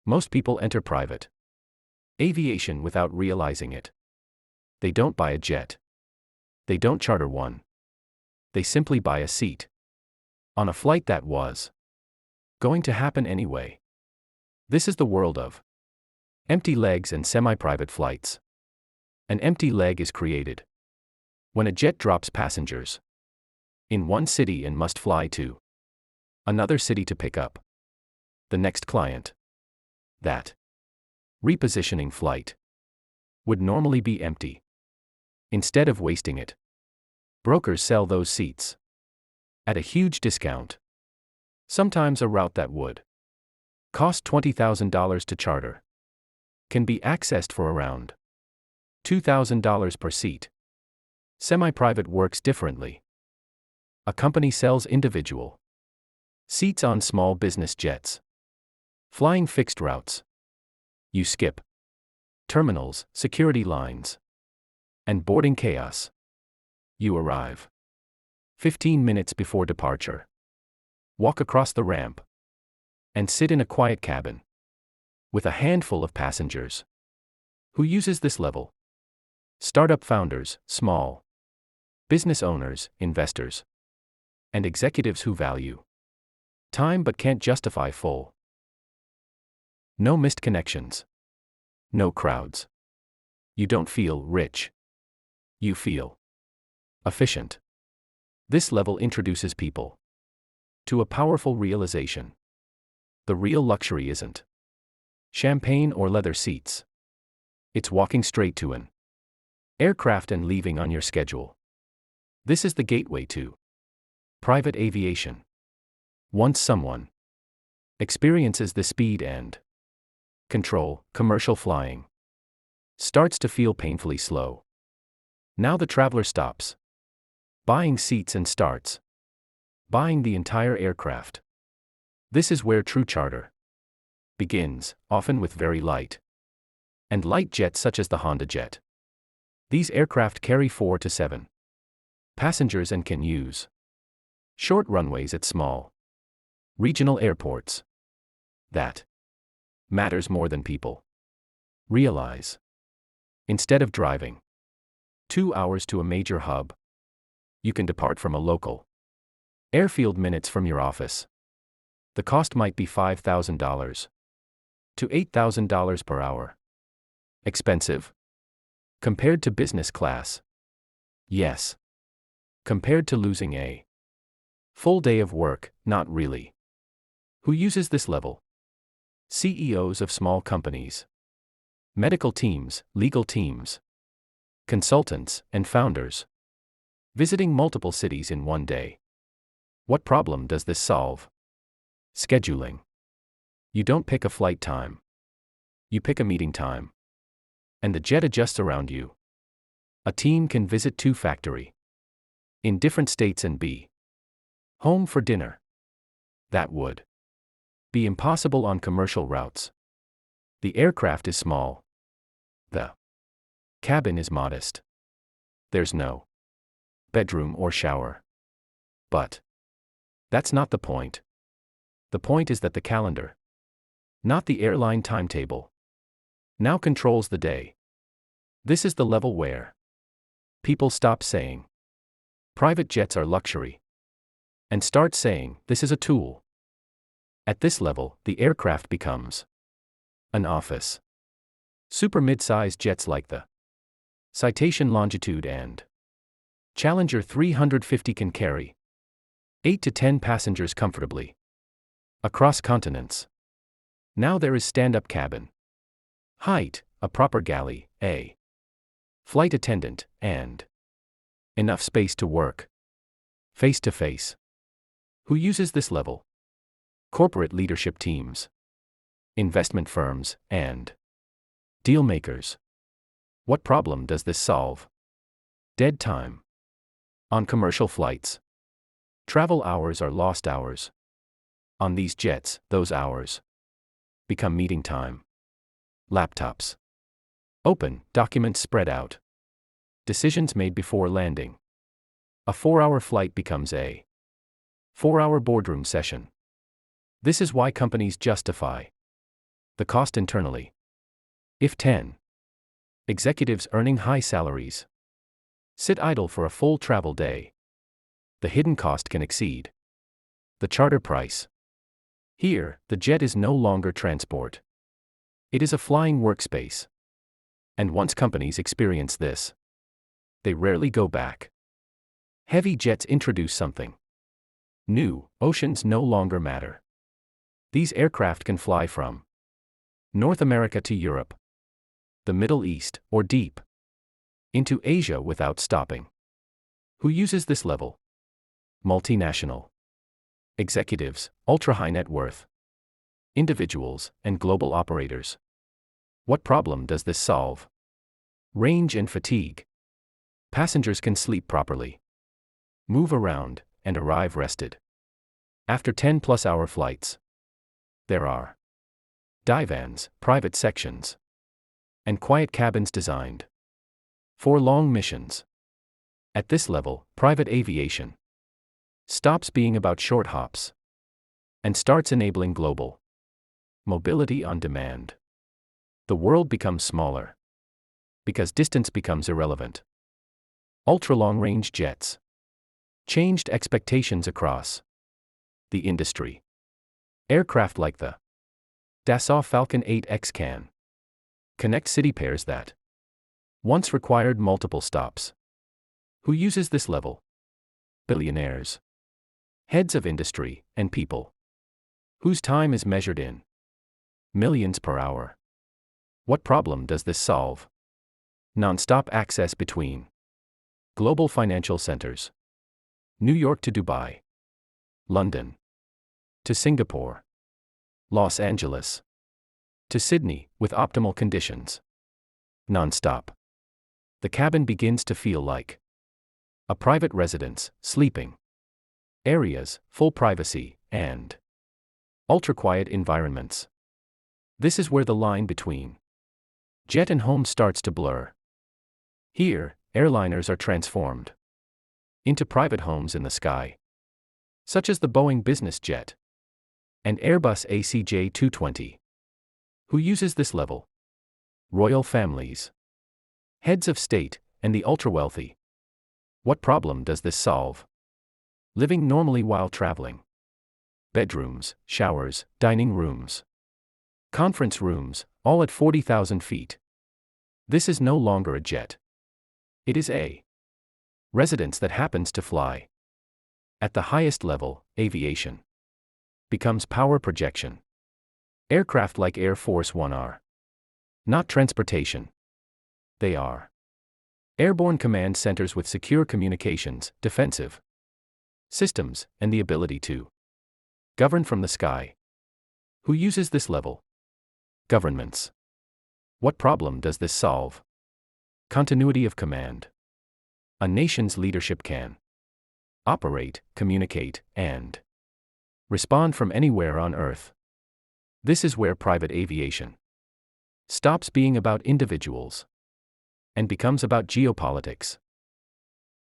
Most people enter private aviation without realizing it. They don't buy a jet. They don't charter one. They simply buy a seat on a flight that was going to happen anyway. This is the world of empty legs and semi-private flights. An empty leg is created when a jet drops passengers in one city and must fly to another city to pick up the next client. That repositioning flight would normally be empty. Instead of wasting it, brokers sell those seats at a huge discount. Sometimes a route that would cost $20,000 to charter can be accessed for around $2,000 per seat. Semi-private works differently. A company sells individual seats on small business jets, flying fixed routes. You skip terminals, security lines, and boarding chaos. You arrive 15 minutes before departure, walk across the ramp, and sit in a quiet cabin with a handful of passengers. Who uses this level? Startup founders, small business owners, investors, and executives who value time but can't justify full. No missed connections. No crowds. You don't feel rich. You feel efficient. This level introduces people to a powerful realization. The real luxury isn't champagne or leather seats. It's walking straight to an aircraft and leaving on your schedule. This is the gateway to private aviation. Once someone experiences the speed and control, commercial flying starts to feel painfully slow. Now the traveler stops buying seats and starts buying the entire aircraft. This is where true charter begins, often with very light and light jets such as the HondaJet. These aircraft carry 4 to 7 passengers and can use short runways at small regional airports. That matters more than people realize. Instead of driving 2 hours to a major hub, you can depart from a local airfield minutes from your office. The cost might be $5,000 to $8,000 per hour. Expensive? Compared to business class? Yes. Compared to losing a full day of work, not really. Who uses this level? CEOs of small companies, medical teams, legal teams, consultants, and founders, visiting multiple cities in one day. What problem does this solve? Scheduling. You don't pick a flight time. You pick a meeting time. And the jet adjusts around you. A team can visit 2 factories in different states and be home for dinner. That would be impossible on commercial routes. The aircraft is small. The cabin is modest. There's no bedroom or shower. But that's not the point. The point is that the calendar, not the airline timetable, now controls the day. This is the level where people stop saying private jets are luxury and start saying this is a tool. At this level, the aircraft becomes an office. Super mid-sized jets like the Citation Longitude and Challenger 350 can carry 8 to 10 passengers comfortably across continents. Now there is stand-up cabin, height, a proper galley, a flight attendant, and enough space to work face to face. Who uses this level? Corporate leadership teams, investment firms, and deal makers. What problem does this solve? Dead time. On commercial flights, travel hours are lost hours. On these jets, those hours become meeting time. Laptops open, documents spread out. Decisions made before landing. A 4-hour flight becomes a 4-hour boardroom session. This is why companies justify The cost internally. If 10 executives earning high salaries sit idle for a full travel day, the hidden cost can exceed the charter price. Here, the jet is no longer transport. It is a flying workspace. And once companies experience this, they rarely go back. Heavy jets introduce something new. Oceans no longer matter. These aircraft can fly from North America to Europe, the Middle East, or deep into Asia without stopping. Who uses this level? Multinational executives, ultra-high net worth individuals, and global operators. What problem does this solve? Range and fatigue. Passengers can sleep properly, move around, and arrive rested. After 10-plus-hour flights, there are divans, private sections, and quiet cabins designed for long missions. At this level, private aviation stops being about short hops and starts enabling global mobility on demand. The world becomes smaller because distance becomes irrelevant. Ultra-long-range jets changed expectations across the industry. Aircraft like the Dassault Falcon 8X can connect city pairs that once required multiple stops. Who uses this level? Billionaires, heads of industry, and people whose time is measured in millions per hour. What problem does this solve? Non-stop access between global financial centers. New York to Dubai, London to Singapore, Los Angeles to Sydney, with optimal conditions. Non-stop. The cabin begins to feel like a private residence, sleeping areas, full privacy, and ultra-quiet environments. This is where the line between jet and home starts to blur. Here, airliners are transformed into private homes in the sky, such as the Boeing business jet and Airbus ACJ220. Who uses this level? Royal families, heads of state, and the ultra-wealthy. What problem does this solve? Living normally while traveling. Bedrooms, showers, dining rooms, conference rooms, all at 40,000 feet. This is no longer a jet. It is a residence that happens to fly. At the highest level, aviation becomes power projection. Aircraft like Air Force One are not transportation. They are airborne command centers with secure communications, defensive systems, and the ability to govern from the sky. Who uses this level? Governments. What problem does this solve? Continuity of command. A nation's leadership can operate, communicate, and respond from anywhere on Earth. This is where private aviation stops being about individuals and becomes about geopolitics.